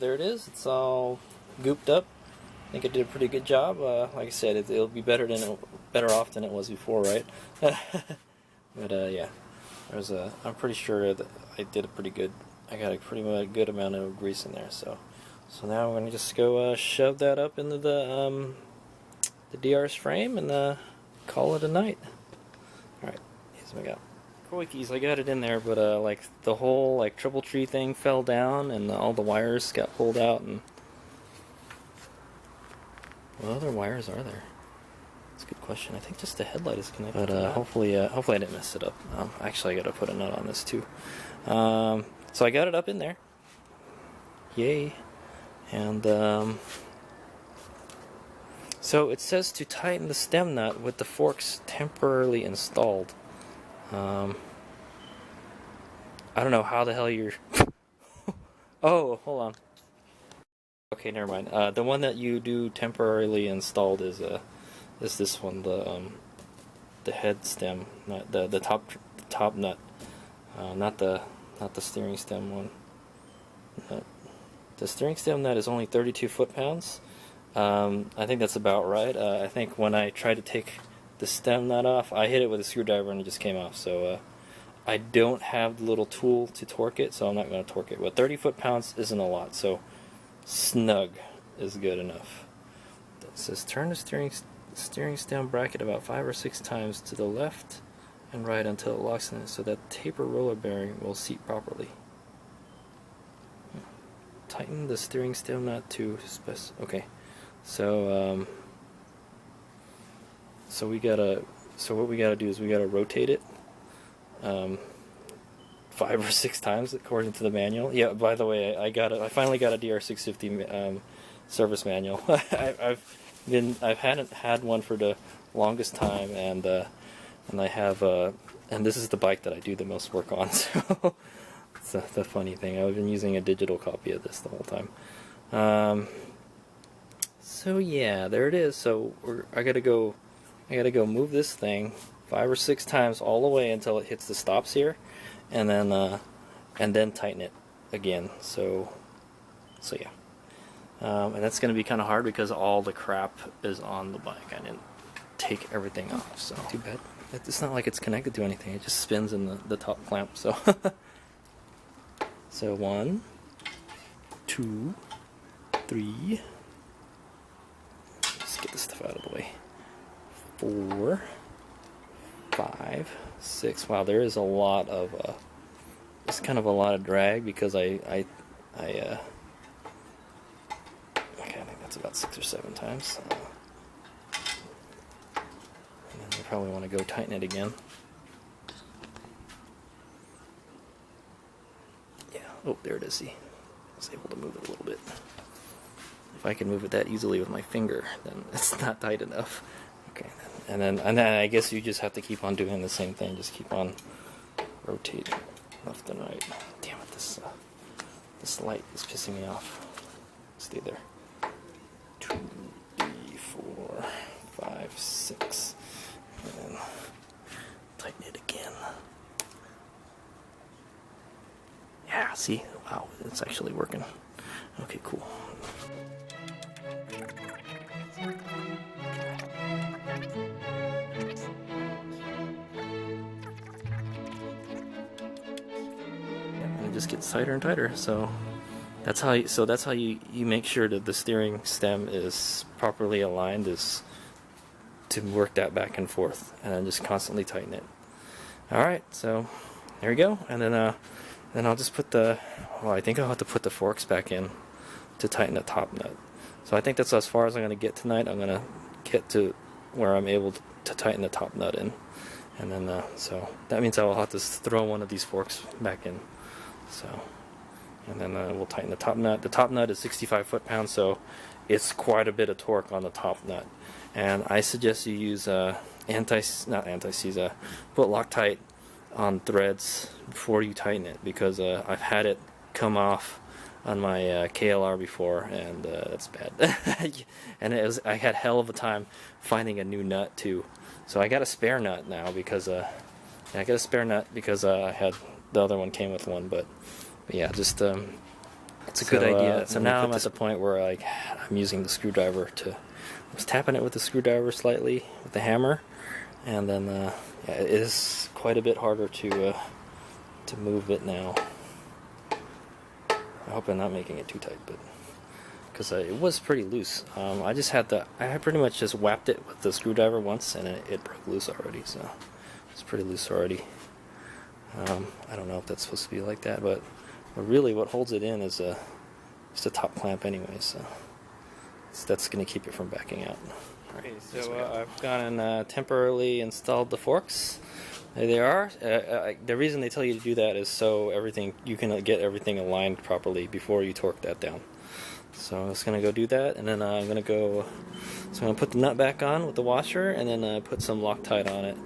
there it is. It's all gooped up. I think I did a pretty good job. Like I said, it'll be better off than it was before, right? But yeah, I'm pretty sure that I did a pretty good. I got a pretty good amount of grease in there. So now I'm gonna just go shove that up into the DR's frame and call it a night. All right, here's my go. Quickies, I got it in there, but like the whole like triple tree thing fell down and all the wires got pulled out. And what other wires are there? That's a good question. I think just the headlight is connected. But hopefully I didn't mess it up. Actually, I got to put a nut on this too. So I got it up in there. Yay! And so it says to tighten the stem nut with the forks temporarily installed. I don't know how the hell you're. Oh, hold on. Okay, never mind. The one that you do temporarily installed is this one, the head stem nut, the top nut, not the steering stem one. The steering stem nut is only 32 foot-pounds. I think that's about right. I think when I tried to take the stem nut off, I hit it with a screwdriver and it just came off. So I don't have the little tool to torque it, so I'm not going to torque it. But 30 foot-pounds isn't a lot, so snug is good enough. It says turn the steering stem bracket about 5 or 6 times to the left and right until it locks in it, so that taper roller bearing will seat properly. Tighten the steering stem nut to okay. So what we gotta do is we gotta rotate it 5 or 6 times according to the manual. Yeah, by the way, I finally got a DR650 service manual. I hadn't had one for the longest time, and I have and this is the bike that I do the most work on. So it's the funny thing. I've been using a digital copy of this the whole time. So yeah, there it is. So I gotta go move this thing 5 or 6 times all the way until it hits the stops here, and then tighten it again. So yeah, and that's gonna be kind of hard because all the crap is on the bike. I didn't take everything off, so too bad. It's not like it's connected to anything. It just spins in the top clamp. So so 1, 2, 3. Let's get this stuff out of the way. 4, 5, 6. Wow, there is a lot of it's kind of a lot of drag because I okay, I think that's about 6 or 7 times. And then you probably want to go tighten it again. Yeah. Oh, there it is. See, I was able to move it a little bit. If I can move it that easily with my finger, then it's not tight enough. Okay, and then I guess you just have to keep on doing the same thing. Just keep on rotating left and right. Damn it, this light is pissing me off. Stay there. 2, 3, 4, 5, 6, and then tighten it again. Yeah, see? Wow, it's actually working. Okay, cool. And it just gets tighter and tighter. So that's how you make sure that the steering stem is properly aligned, is to work that back and forth, and then just constantly tighten it. All right, so there we go. And then I'll just put I think I'll have to put the forks back in to tighten the top nut. So I think that's as far as I'm going to get tonight. I'm going to get to where I'm able to tighten the top nut in. And then, so that means I will have to throw one of these forks back in. So, and then we'll tighten the top nut. The top nut is 65 foot-pounds, so it's quite a bit of torque on the top nut. And I suggest you use put Loctite on threads before you tighten it, because I've had it come off on my KLR before, and that's bad. And I had hell of a time finding a new nut too. So I got a spare nut now because I had the other one came with one, but yeah, just It's a good idea. So now I'm at the point where I'm using the screwdriver I was tapping it with the screwdriver slightly with the hammer, and then yeah, it is quite a bit harder to move it now. I hope I'm not making it too tight, but because it was pretty loose. I pretty much just whapped it with the screwdriver once, and it broke loose already. So it's pretty loose already. I don't know if that's supposed to be like that, but really what holds it in is just a top clamp anyway, so that's going to keep it from backing out. Alright, so I've gone and temporarily installed the forks. There they are. The reason they tell you to do that is so you can get everything aligned properly before you torque that down. So I'm just going to go do that, and then I'm going to put the nut back on with the washer, and then put some Loctite on it.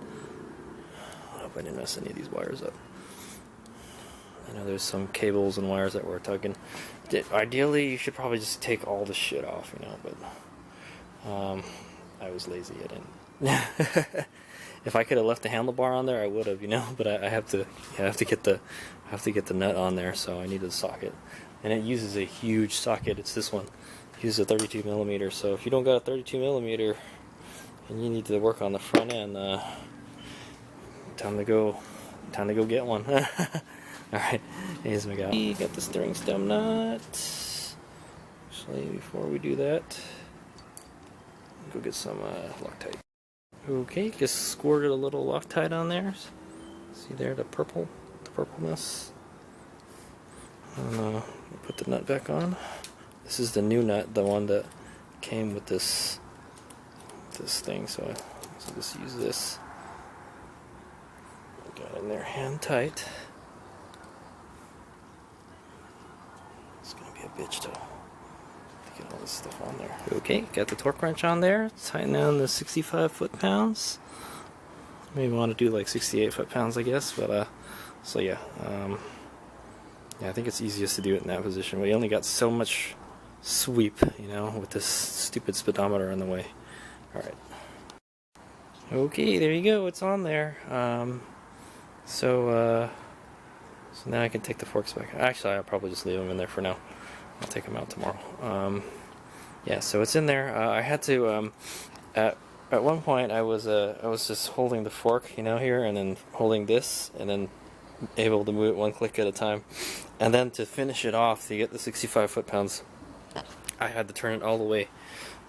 I hope I didn't mess any of these wires up. I know there's some cables and wires that we're tugging. Ideally, you should probably just take all the shit off, but I was lazy. I didn't. If I could have left the handlebar on there, I would have, But I have to get the nut on there, so I need a socket, and it uses a huge socket. It's this one. It uses a 32 millimeter. So if you don't got a 32 millimeter, and you need to work on the front end, time to go get one. Alright, HadesOmega. We got the steering stem nut. Actually, before we do that, go get some Loctite. Okay, just squirted a little Loctite on there. See there, the purpleness. And put the nut back on. This is the new nut, the one that came with this thing. So just use this. Got it in there hand tight. It's gonna be a bitch to get all this stuff on there. Okay, got the torque wrench on there. Tighten down the 65 foot-pounds. Maybe want to do like 68 foot-pounds, I guess. But so yeah, yeah, I think it's easiest to do it in that position. We only got so much sweep, with this stupid speedometer in the way. All right. Okay, there you go. It's on there. So now I can take the forks back. Actually, I'll probably just leave them in there for now. I'll take them out tomorrow. Yeah, so it's in there. I had to at one point I was just holding the fork, here, and then holding this, and then able to move it one click at a time. And then to finish it off, to get the 65 foot-pounds, I had to turn it all the way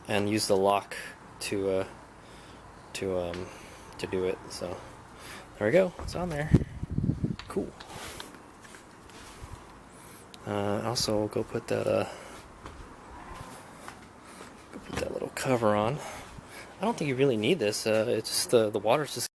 and use the lock to do it. So there we go. It's on there. Cool. Also, we'll go put that little cover on. I don't think you really need this. It's just the water's just